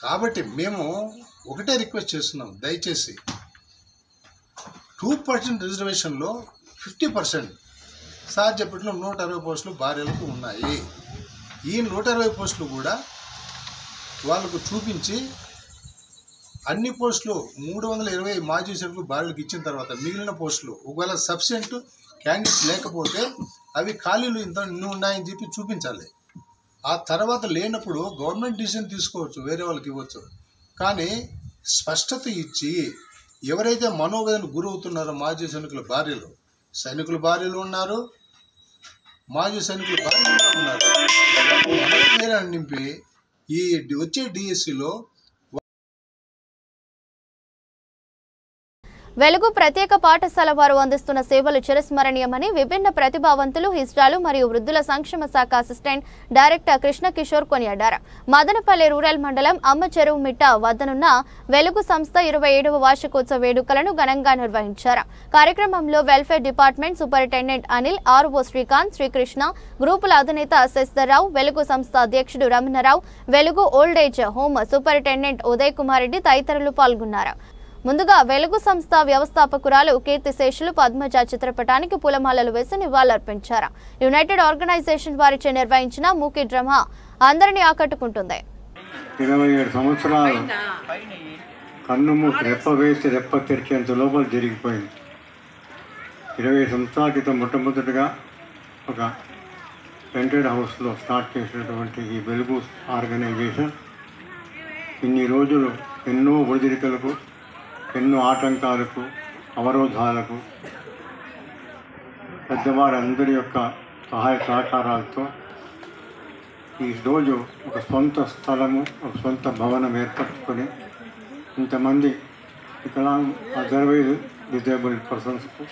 కాబట్టి మేము ఒకటే రిక్వెస్ట్ చేస్తున్నాం, దయచేసి 2% రిజర్వేషన్లో 50% సార్ చెప్పినట్లు 160 పోస్టులు భార్యలకు ఉన్నాయి. ఈ 160 పోస్టులు కూడా వాళ్ళకు చూపించి అన్ని పోస్టులు 320 మాజీ సైనికులు భార్యలకు ఇచ్చిన తర్వాత మిగిలిన పోస్టులు ఒకవేళ సఫిషియెంట్ క్యాండిడేట్స్ లేకపోతే అవి ఖాళీలు ఇన్ని ఉన్నాయని చెప్పి చూపించాలి. ఆ తర్వాత లేనప్పుడు గవర్నమెంట్ డిసిజన్ తీసుకోవచ్చు, వేరే వాళ్ళకి ఇవ్వచ్చు. కానీ స్పష్టత ఇచ్చి ఎవరైతే మనోవేదనకు గురవుతున్నారో మాజీ సైనికుల భార్యలు ఉన్నారు, మాజీ సైనికుల భార్యలు ఉన్నారు, మనోవేదన నింపి ఈ వచ్చే డిఎస్సిలో వెలుగు ప్రత్యేక పాఠశాల వారు అందిస్తున్న సేవలు చిరస్మరణీయమని విభిన్న ప్రతిభావంతులు, హిజ్రాలు మరియు వృద్ధుల సంక్షేమ శాఖ అసిస్టెంట్ డైరెక్టర్ కృష్ణ కిషోర్ కొనియాడారు. మదనపల్లి రూరల్ మండలం అమ్మ చెరువు మిట్ట వద్దనున్న వెలుగు సంస్థ 27వ వార్షికోత్సవ వేడుకలను ఘనంగా నిర్వహించారు. కార్యక్రమంలో welfare department superintendent Anil, RO Srikanth, Srikrishna, గ్రూపుల అధినేత శశిధర్రావు, వెలుగు సంస్థ అధ్యక్షుడు Ramana Rao, Velugu old age home superintendent Uday Kumar Reddy తదితరులు పాల్గొన్నారు. ముందుగా వెలుగు సంస్థ వ్యవస్థాపకురాలు కీర్తిశేషులు పద్మజ చిత్రపటానికి పూలమాలలు వేసి నివాళులర్పించారు. యునైటెడ్ ఆర్గనైజేషన్ వారిచే నిర్వహించిన మూకీ డ్రామా అందరినీ ఆకట్టుకుంటుంది. 27 సంవత్సరాలు కన్ను మూసి రెప్ప వేసి రెప్ప తెరిచేంత లోపల జరిగిపోయింది. 20 సంవత్సరాల క్రితం మొట్టమొదటిగా ఒక రెంటెడ్ హౌస్లో స్టార్ట్ చేసినటువంటి ఈ వెలుగు ఆర్గనైజేషన్ ఇన్ని రోజులు ఎన్నో ఒడిదుడుకులకు, ఎన్నో ఆటంకాలకు, అవరోధాలకు పెద్దవారందరి యొక్క సహాయ సహకారాలతో ఈరోజు ఒక సొంత స్థలము, ఒక సొంత భవనం ఏర్పరచుకొని ఇంతమంది అదర్వైజ్ డిజేబుల్డ్ పర్సన్స్కు,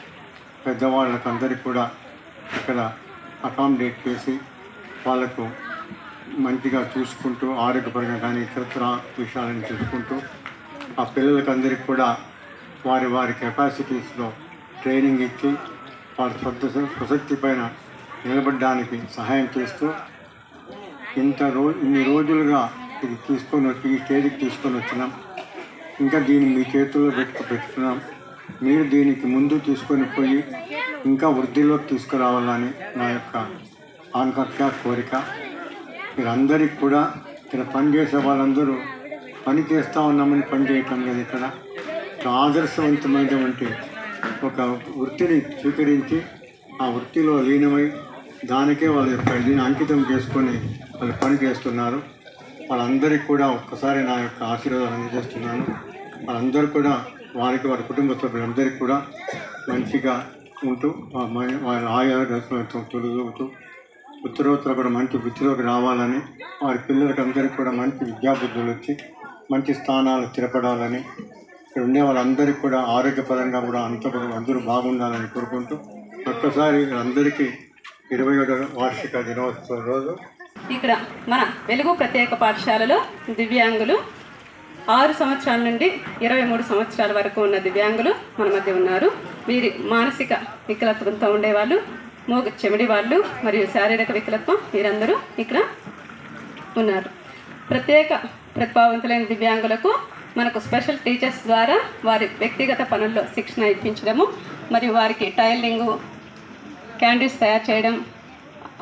పెద్దవాళ్ళకు అందరికీ కూడా ఇక్కడ అకామిడేట్ చేసి వాళ్ళకు మంచిగా చూసుకుంటూ, ఆరోగ్యపరంగా కానీ ఇతర విషయాలను చూసుకుంటూ ఆ పిల్లలకి అందరికీ కూడా వారి వారి కెపాసిటీస్లో ట్రైనింగ్ ఇచ్చి వాళ్ళ స్వశక్తి పైన నిలబడడానికి సహాయం చేస్తూ ఇన్ని రోజులుగా ఇది ఈ స్టేజ్కి తీసుకొని వచ్చినాం. ఇంకా దీన్ని మీ చేతుల్లో పెట్టుకున్నాం. మీరు దీనికి ముందు తీసుకొని పోయి ఇంకా వృద్ధిలోకి తీసుకురావాలని నా యొక్క ఆంతర్క కోరిక. మీరందరికీ కూడా ఇక్కడ పనిచేసే వాళ్ళందరూ పని చేస్తూ ఉన్నామని పని చేయటం లేదు. ఇక్కడ ఆదర్శవంతమైనటువంటి ఒక వృత్తిని స్వీకరించి ఆ వృత్తిలో లీనమై దానికే వాళ్ళ యొక్క దీన్ని అంకితం చేసుకొని వాళ్ళు పని చేస్తున్నారు. వాళ్ళందరికీ కూడా ఒక్కసారి నా యొక్క ఆశీర్వాదాలు అందజేస్తున్నాను. వాళ్ళందరూ కూడా వారికి, వారి కుటుంబ సభ్యులందరికీ కూడా మంచిగా ఉంటూ వారి ఆరోగ్యంతో తొలుగుతూ ఉత్తరోత్తర కూడా మంచి వృత్తిలోకి రావాలని, వారి పిల్లలకి అందరికీ కూడా మంచి విద్యాబుద్ధులు వచ్చి మంచి స్థానాలు స్థిరపడాలని, ఇక్కడ ఉండే వాళ్ళందరికీ కూడా ఆరోగ్యపరంగా కూడా అందరూ బాగుండాలని కోరుకుంటూ ఒక్కసారి అందరికీ 27వ వార్షిక దినోత్సవం రోజు ఇక్కడ మన వెలుగు ప్రత్యేక పాఠశాలలో దివ్యాంగులు 6 సంవత్సరాల నుండి 23 సంవత్సరాల వరకు ఉన్న దివ్యాంగులు మన మధ్య ఉన్నారు. వీరి మానసిక వికలత్వంతో ఉండేవాళ్ళు, చెమిడి వాళ్ళు మరియు శారీరక వికలత్వం వీరందరూ ఇక్కడ ఉన్నారు. ప్రత్యేక ప్రతిభావంతులైన దివ్యాంగులకు మనకు స్పెషల్ టీచర్స్ ద్వారా వారి వ్యక్తిగత పనుల్లో శిక్షణ ఇప్పించడము, మరియు వారికి టైలింగు, క్యాండిల్స్ తయారు చేయడం,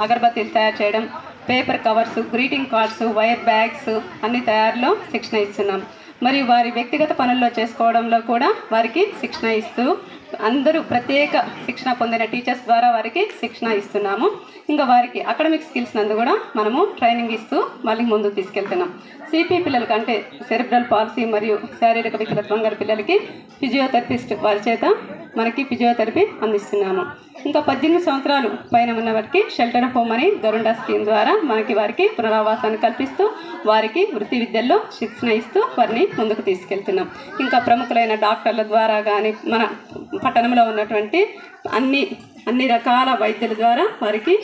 అగరబత్తీలు తయారు చేయడం, paper covers, greeting cards, wire bags అన్ని తయారులో శిక్షణ ఇస్తున్నాం. మరియు వారి వ్యక్తిగత పనుల్లో చేసుకోవడంలో కూడా వారికి శిక్షణ ఇస్తూ అందరూ ప్రత్యేక శిక్షణ పొందిన టీచర్స్ ద్వారా వారికి శిక్షణ ఇస్తున్నాము. ఇంకా వారికి అకాడమిక్ స్కిల్స్ నందు కూడా మనము ట్రైనింగ్ ఇస్తూ మళ్ళీ ముందుకు తీసుకెళ్తున్నాం. సిపి పిల్లలకి అంటే సెరెబ్రల్ పాలసీ మరియు శారీరక వికలత్వం గల పిల్లలకి ఫిజియోథెరపిస్ట్ వారి చేత మనకి ఫిజియోథెరపీ అందిస్తున్నాము. ఇంకా 18 సంవత్సరాలు పైన ఉన్న వారికి షెల్టర్ హోమ్ అని గరుండా స్కీమ్ ద్వారా వారికి పునరావాసాన్ని కల్పిస్తూ వారికి వృత్తి విద్యల్లో శిక్షణ ఇస్తూ వారిని ముందుకు తీసుకెళ్తున్నాం. ఇంకా ప్రముఖులైన డాక్టర్ల ద్వారా కానీ మన పట్టణంలో ఉన్నటువంటి అన్ని రకాల వైద్యుల ద్వారా వారికి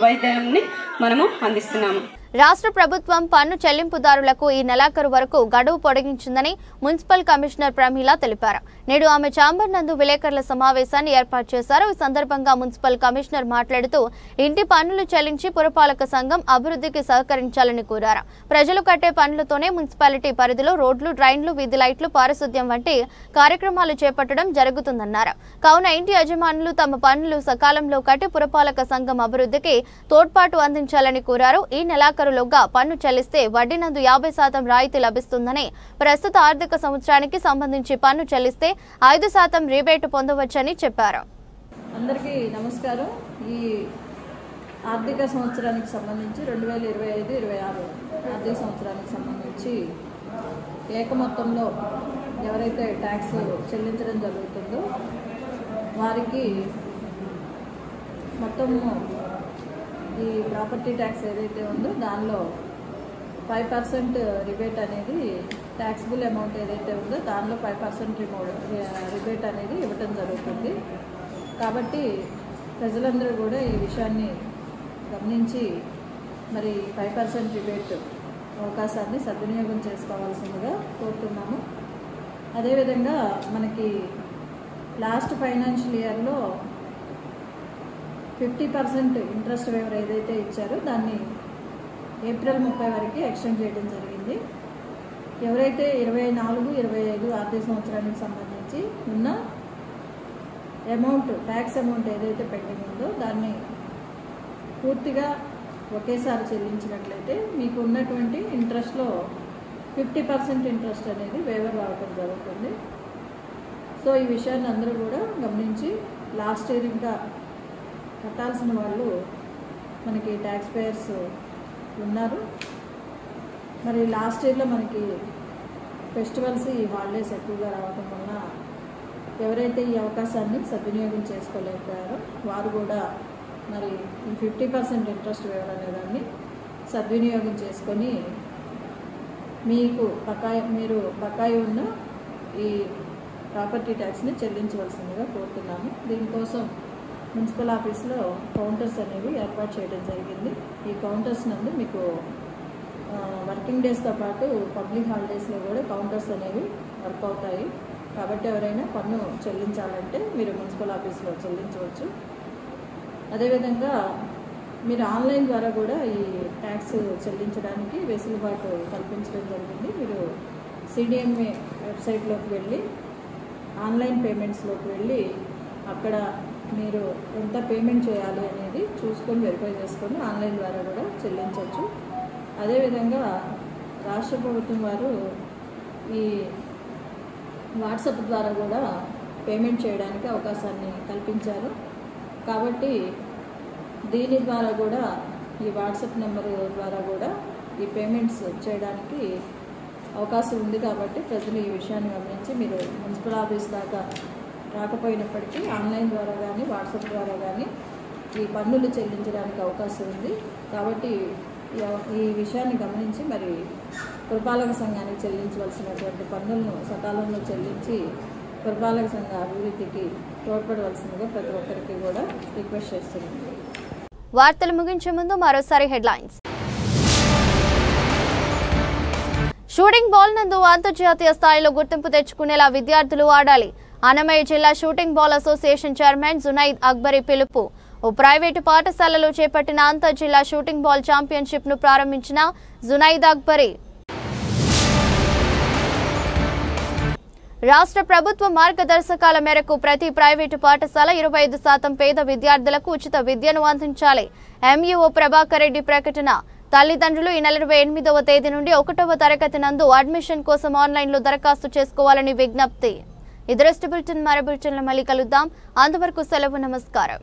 వైద్యాన్ని మనము అందిస్తున్నాము. రాష్ట్ర ప్రభుత్వం పన్ను చెల్లింపుదారులకు ఈ నెలాఖరు వరకు గడువు పొడిగించిందని మున్సిపల్ కమిషనర్ ప్రమీల తెలిపారు. నేడు ఆమె ఛాంబర్ నందు విలేకరుల సమావేశాన్ని ఏర్పాటు చేశారు. ఈ సందర్భంగా మున్సిపల్ కమిషనర్ మాట్లాడుతూ ఇంటి పన్నులు చెల్లించి పురపాలక సంఘం అభివృద్ధికి సహకరించాలని కోరారు. ప్రజలు కట్టే పన్నులతోనే మున్సిపాలిటీ పరిధిలో రోడ్లు, డ్రైన్లు, వీధి లైట్లు, పారిశుద్ధ్యం వంటి కార్యక్రమాలు చేపట్టడం జరుగుతుందన్నారు. కావున ఇంటి యజమానులు తమ పన్నులు సకాలంలో కట్టి పురపాలక సంఘం అభివృద్ధికి తోడ్పాటు అందించాలని కోరారు. ఈ నెలాఖరులోగా పన్ను చెల్లిస్తే వడ్డీ నందు 50% రాయితీ లభిస్తుందని, ప్రస్తుత ఆర్థిక సంవత్సరానికి సంబంధించి పన్ను చెల్లిస్తే 5% రీబేట్ పొందవచ్చని చెప్పారు. అందరికీ నమస్కారం. ఈ ఆర్థిక సంవత్సరానికి సంబంధించి 2025-26 ఆర్థిక సంవత్సరానికి సంబంధించి ఏక మొత్తంలో ఎవరైతే ట్యాక్స్ చెల్లించడం జరుగుతుందో వారికి మొత్తము ఈ ప్రాపర్టీ ట్యాక్స్ ఏదైతే ఉందో దానిలో 5% రిబేట్ అనేది ట్యాక్సిబుల్ అమౌంట్ ఏదైతే ఉందో దానిలో 5% రిబేట్ అనేది ఇవ్వటం జరుగుతుంది. కాబట్టి ప్రజలందరూ కూడా ఈ విషయాన్ని గమనించి మరి 5% రిబేట్ అవకాశాన్ని సద్వినియోగం చేసుకోవాల్సిందిగా కోరుతున్నాము. అదేవిధంగా మనకి లాస్ట్ ఫైనాన్షియల్ ఇయర్లో 50% ఇంట్రెస్ట్ వేవర్ ఏదైతే ఇచ్చారో దాన్ని ఏప్రిల్ 30 వరకు ఎక్స్టెండ్ చేయడం జరిగింది. ఎవరైతే 24-25 ఆర్థిక సంవత్సరానికి సంబంధించి ఉన్న ట్యాక్స్ అమౌంట్ ఏదైతే పెండింగ్ ఉందో దాన్ని పూర్తిగా ఒకేసారి చెల్లించినట్లయితే మీకు ఉన్నటువంటి ఇంట్రెస్ట్లో 50% ఇంట్రెస్ట్ అనేది వేవర్ రావడం జరుగుతుంది. సో ఈ విషయాన్ని అందరూ కూడా గమనించి లాస్ట్ ఇయర్ ఇంకా కట్టాల్సిన వాళ్ళు మనకి ట్యాక్స్ పేయర్స్ ఉన్నారు. మరి లాస్ట్ ఇయర్లో మనకి ఫెస్టివల్స్, ఈ హాలిడేస్ ఎక్కువగా రావడం వలన ఎవరైతే ఈ అవకాశాన్ని సద్వినియోగం చేసుకోలేకపోయారో వారు కూడా మరి ఈ 50% ఇంట్రెస్ట్ వేవర్ అనేదాన్ని సద్వినియోగం చేసుకొని మీరు బకాయి ఉన్న ఈ ప్రాపర్టీ ట్యాక్స్ని చెల్లించవలసిందిగా కోరుతున్నాము. దీనికోసం మున్సిపల్ ఆఫీస్లో కౌంటర్స్ అనేవి ఏర్పాటు చేయడం జరిగింది. ఈ కౌంటర్స్ నందు మీకు వర్కింగ్ డేస్తో పాటు పబ్లిక్ హాలిడేస్లో కూడా కౌంటర్స్ అనేవి వర్క్ అవుతాయి. కాబట్టి ఎవరైనా పన్ను చెల్లించాలంటే మీరు మున్సిపల్ ఆఫీస్లో చెల్లించవచ్చు. అదేవిధంగా మీరు ఆన్లైన్ ద్వారా కూడా ఈ ట్యాక్స్ చెల్లించడానికి వెసులుబాటు కల్పించడం జరిగింది. మీరు సిడిఎంఏ వెబ్సైట్లోకి వెళ్ళి ఆన్లైన్ పేమెంట్స్లోకి వెళ్ళి అక్కడ మీరు ఎంత పేమెంట్ చేయాలి అనేది చూసుకొని వెరిఫై చేసుకొని ఆన్లైన్ ద్వారా కూడా చెల్లించవచ్చు. అదేవిధంగా రాష్ట్ర ప్రభుత్వం వారు ఈ వాట్సాప్ ద్వారా కూడా పేమెంట్ చేయడానికి అవకాశాన్ని కల్పించారు. కాబట్టి దీని ద్వారా కూడా ఈ వాట్సాప్ నెంబర్ ద్వారా కూడా ఈ పేమెంట్స్ చేయడానికి అవకాశం ఉంది. కాబట్టి ప్రజలు ఈ విషయాన్ని గమనించి మీరు మున్సిపల్ ఆఫీస్ దాకా రాకపోయినప్పటికీ ఆన్లైన్ ద్వారా కానీ వాట్సాప్ ద్వారా కానీ ఈ పన్నులు చెల్లించడానికి అవకాశం ఉంది. కాబట్టి ఈ విషయాన్ని గమనించి మరి పురపాలక సంఘానికి చెల్లించవలసినటువంటి పన్నులను సకాలంలో చెల్లించి పురపాలక సంఘ అభివృద్ధికి తోడ్పడవలసిందిగా ప్రతి ఒక్కరికి కూడా రిక్వెస్ట్ చేస్తున్నాను. వార్తలు ముగించే ముందు మరోసారి హెడ్లైన్స్. షూటింగ్ బాల్ నందు అంతర్జాతీయ స్థాయిలో గుర్తింపు తెచ్చుకునేలా విద్యార్థులు ఆడాలి. అన్నమయ్య జిల్లా shooting ball association chairman Junaid Akbari పిలుపు. ఓ ప్రైవేటు పాఠశాలలో చేపట్టిన అంతర్ జిల్లా షూటింగ్ బాల్ ఛాంపియన్షిప్ ను ప్రారంభించిన జునైద్ అక్బరీ. రాష్ట్ర ప్రభుత్వ మార్గదర్శకాల మేరకు ప్రతి ప్రైవేటు పాఠశాల 25% పేద విద్యార్థులకు ఉచిత విద్యను అందించాలి. ఎంఈఓ ప్రభాకర్ రెడ్డి ప్రకటన. తల్లిదండ్రులు ఈ నెల 28వ తేదీ నుండి 1వ తరగతి నందు అడ్మిషన్ కోసం ఆన్లైన్లో దరఖాస్తు చేసుకోవాలని విజ్ఞప్తి. ఇది రెస్ట్ బులెటిన్ మరో బులెటిన్లో మళ్ళీ కలుద్దాం. అంతవరకు సెలవు. నమస్కారం.